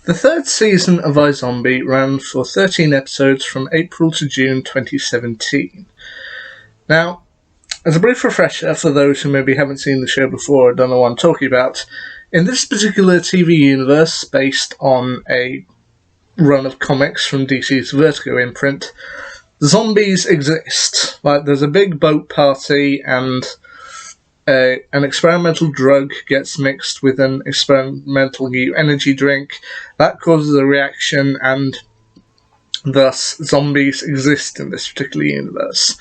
The third season of iZombie ran for 13 episodes from April to June 2017. Now, as a brief refresher for those who maybe haven't seen the show before or don't know what I'm talking about, in this particular TV universe, based on a run of comics from DC's Vertigo imprint, zombies exist. Like, there's a big boat party and an experimental drug gets mixed with an experimental new energy drink. That causes a reaction, and thus zombies exist in this particular universe.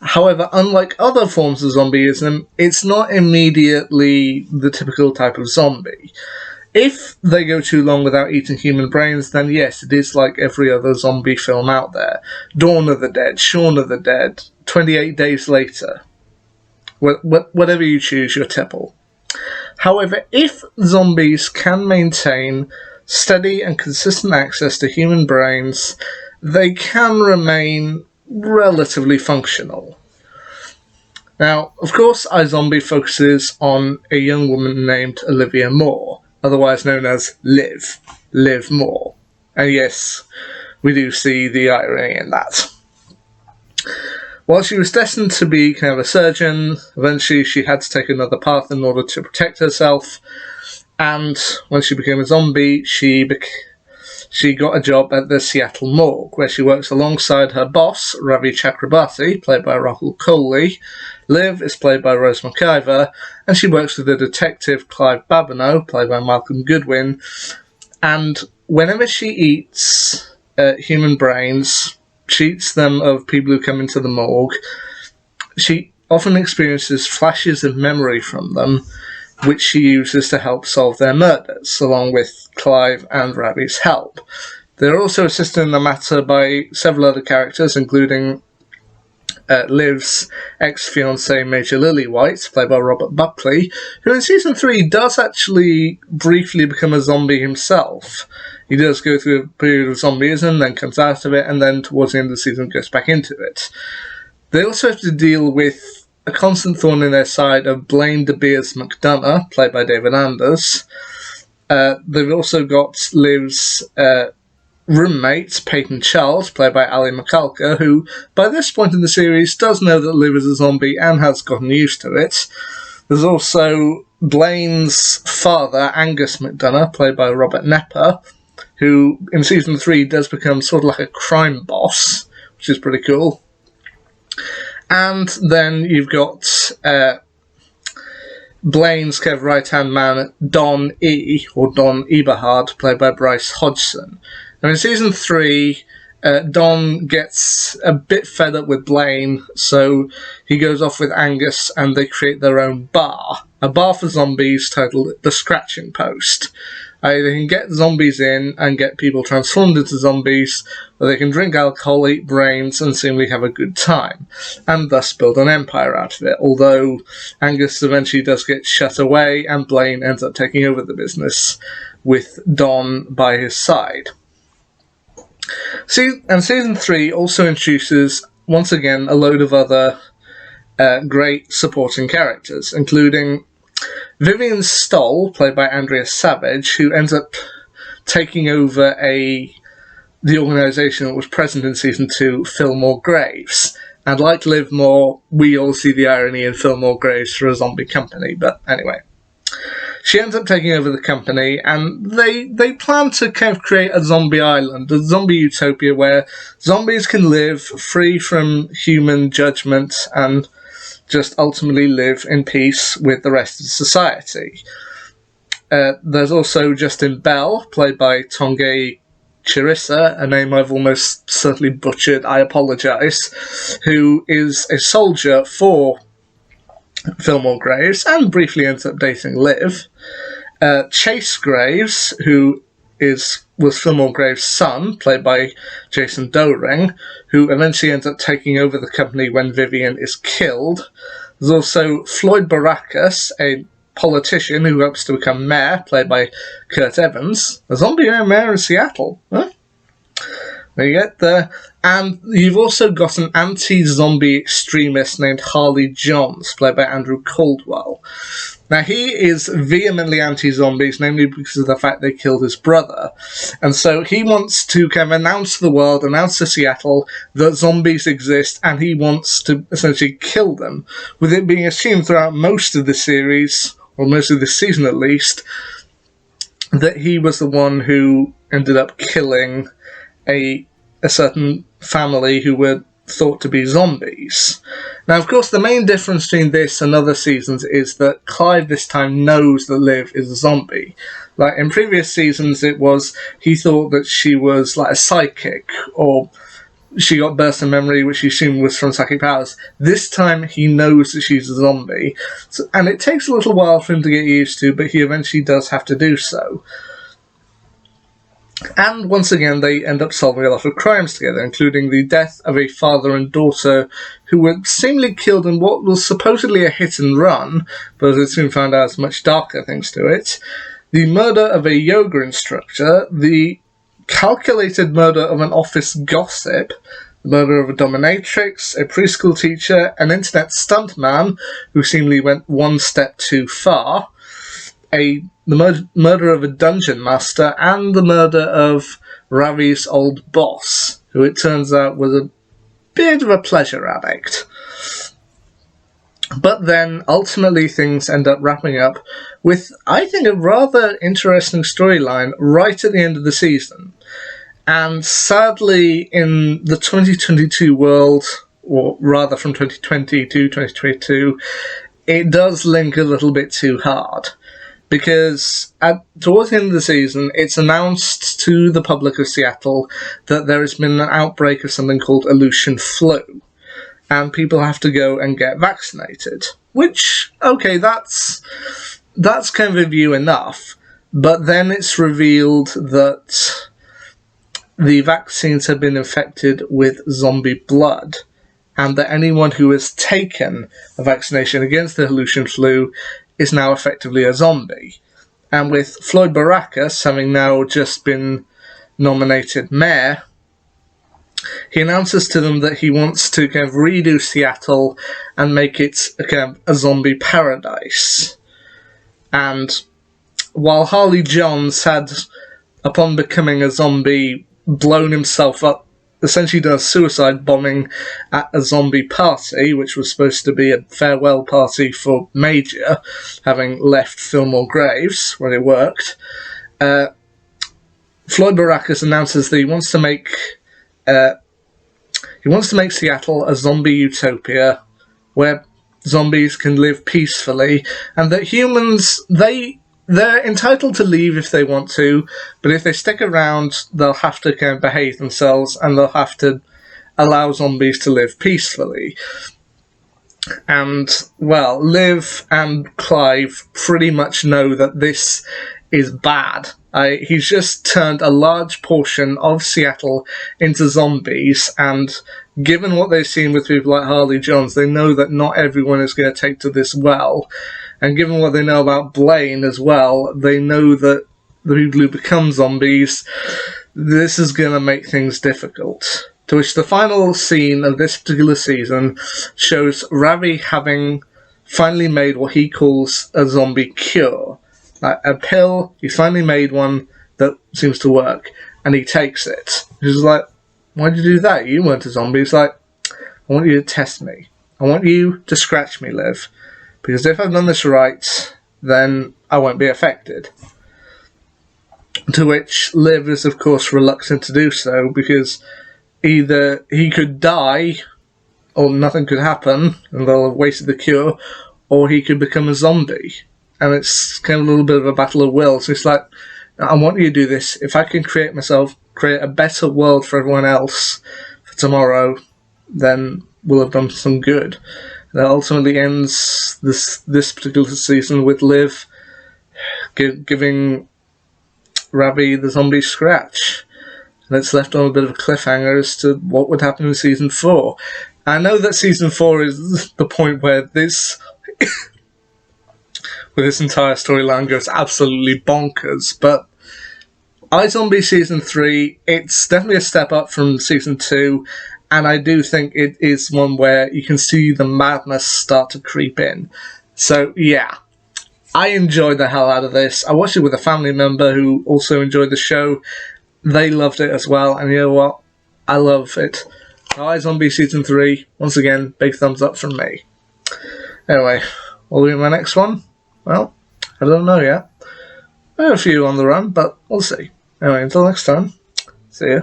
However, unlike other forms of zombieism, it's not immediately the typical type of zombie. If they go too long without eating human brains, then yes, it is like every other zombie film out there. Dawn of the Dead, Shaun of the Dead, 28 Days Later. Whatever you choose, your tipple. However, if zombies can maintain steady and consistent access to human brains, they can remain relatively functional. Now, of course, iZombie focuses on a young woman named Olivia Moore, otherwise known as Liv Moore. And yes, we do see the irony in that. While she was destined to be kind of a surgeon, eventually she had to take another path in order to protect herself, and when she became a zombie, she got a job at the Seattle morgue, where she works alongside her boss, Ravi Chakrabarti, played by Rahul Kohli. Liv is played by Rose McIver, and she works with the detective Clive Babineau, played by Malcolm Goodwin, and whenever she eats human brains, she eats them of people who come into the morgue, she often experiences flashes of memory from them, which she uses to help solve their murders, along with Clive and Ravi's help. They're also assisted in the matter by several other characters, including Liv's ex-fiancée Major Lillywhite, played by Robert Buckley, who in Season 3 does actually briefly become a zombie himself. He does go through a period of zombieism, then comes out of it, and then towards the end of the season goes back into it. They also have to deal with a constant thorn in their side of Blaine McDonough, played by David Anders. They've also got Liv's roommate, Peyton Charles, played by Ali McCulker, who, by this point in the series, does know that Liv is a zombie and has gotten used to it. There's also Blaine's father, Angus McDonough, played by Robert Nepper, who, in Season 3, does become sort of like a crime boss, which is pretty cool. And then you've got Blaine's kind of right-hand man, Don Eberhard, played by Bryce Hodgson. Now, in Season 3, Don gets a bit fed up with Blaine, so he goes off with Angus and they create their own bar. A bar for zombies titled The Scratching Post. They can get zombies in and get people transformed into zombies, or they can drink alcohol, eat brains, and seemingly have a good time, and thus build an empire out of it, although Angus eventually does get shut away, and Blaine ends up taking over the business, with Don by his side. And Season 3 also introduces, once again, a load of other great supporting characters, including Vivian Stoll, played by Andrea Savage, who ends up taking over the organisation that was present in Season 2, Fillmore Graves. And like Liv Moore, we all see the irony in Fillmore Graves for a zombie company, but anyway. She ends up taking over the company, and they plan to kind of create a zombie island, a zombie utopia where zombies can live free from human judgment and just ultimately live in peace with the rest of society. There's also Justin Bell, played by Tongai Chirisa, a name I've almost certainly butchered, I apologise, who is a soldier for Fillmore Graves and briefly ends up dating Liv. Chase Graves, who was Fillmore Graves' son, played by Jason Dohring, who eventually ends up taking over the company when Vivian is killed. There's also Floyd Baracus, a politician who hopes to become mayor, played by Kurt Evans. A zombie mayor in Seattle. Huh? There you get there. And you've also got an anti-zombie extremist named Harley Johns, played by Andrew Caldwell. Now, he is vehemently anti-zombies, namely because of the fact they killed his brother. And so he wants to kind of announce to the world, announce to Seattle, that zombies exist, and he wants to essentially kill them. With it being assumed throughout most of the series, or most of this season at least, that he was the one who ended up killing a certain family who were thought to be zombies. Now, of course, the main difference between this and other seasons is that Clive this time knows that Liv is a zombie. Like, in previous seasons, it was he thought that she was like a psychic, or she got burst of memory, which he assumed was from psychic powers. This time, he knows that she's a zombie. And it takes a little while for him to get used to, but he eventually does have to do so. And once again, they end up solving a lot of crimes together, including the death of a father and daughter who were seemingly killed in what was supposedly a hit and run, but it soon found out has much darker things to it. The murder of a yoga instructor, the calculated murder of an office gossip, the murder of a dominatrix, a preschool teacher, an internet stuntman who seemingly went one step too far, the murder of a dungeon master, and the murder of Ravi's old boss, who it turns out was a bit of a pleasure addict. But then, ultimately, things end up wrapping up with, I think, a rather interesting storyline right at the end of the season. And sadly, in the 2022 world, or rather from 2020 to 2022, it does link a little bit too hard. Because towards the end of the season, it's announced to the public of Seattle that there has been an outbreak of something called Aleutian flu. And people have to go and get vaccinated. Which, okay, that's kind of a view enough. But then it's revealed that the vaccines have been infected with zombie blood. And that anyone who has taken a vaccination against the Aleutian flu is now effectively a zombie. And with Floyd Baracus having now just been nominated mayor, he announces to them that he wants to kind of redo Seattle and make it a zombie paradise. And while Harley Johns had, upon becoming a zombie, blown himself up, essentially done a suicide bombing at a zombie party, which was supposed to be a farewell party for Major, having left Fillmore Graves, where he worked. Floyd Baracus announces that he wants to make Seattle a zombie utopia, where zombies can live peacefully, and that humans, they're entitled to leave if they want to, but if they stick around, they'll have to kind of behave themselves, and they'll have to allow zombies to live peacefully. And, well, Liv and Clive pretty much know that this is bad. He's just turned a large portion of Seattle into zombies, and given what they've seen with people like Harley Johns, they know that not everyone is going to take to this well. And given what they know about Blaine as well, they know that the people who become zombies, this is going to make things difficult. To which the final scene of this particular season shows Ravi having finally made what he calls a zombie cure. Like a pill, he finally made one that seems to work, and he takes it. He's like, why did you do that? You weren't a zombie. He's like, I want you to test me. I want you to scratch me, Liv. Because if I've done this right, then I won't be affected. To which Liv is, of course, reluctant to do so, because either he could die, or nothing could happen, and they'll have wasted the cure, or he could become a zombie. And it's kind of a little bit of a battle of wills. So it's like, I want you to do this. If I can create a better world for everyone else for tomorrow, then we'll have done some good. That ultimately ends this particular season with Liv giving Ravi the zombie scratch. And it's left on a bit of a cliffhanger as to what would happen in Season 4. I know that Season 4 is the point where this where this entire storyline goes absolutely bonkers, but iZombie Season 3, it's definitely a step up from Season 2, and I do think it is one where you can see the madness start to creep in. So, yeah. I enjoyed the hell out of this. I watched it with a family member who also enjoyed the show. They loved it as well, and you know what? I love it. iZombie Season 3, once again, big thumbs up from me. Anyway, what will be my next one? Well, I don't know yet. I have a few on the run, but we'll see. Anyway, until next time, see ya.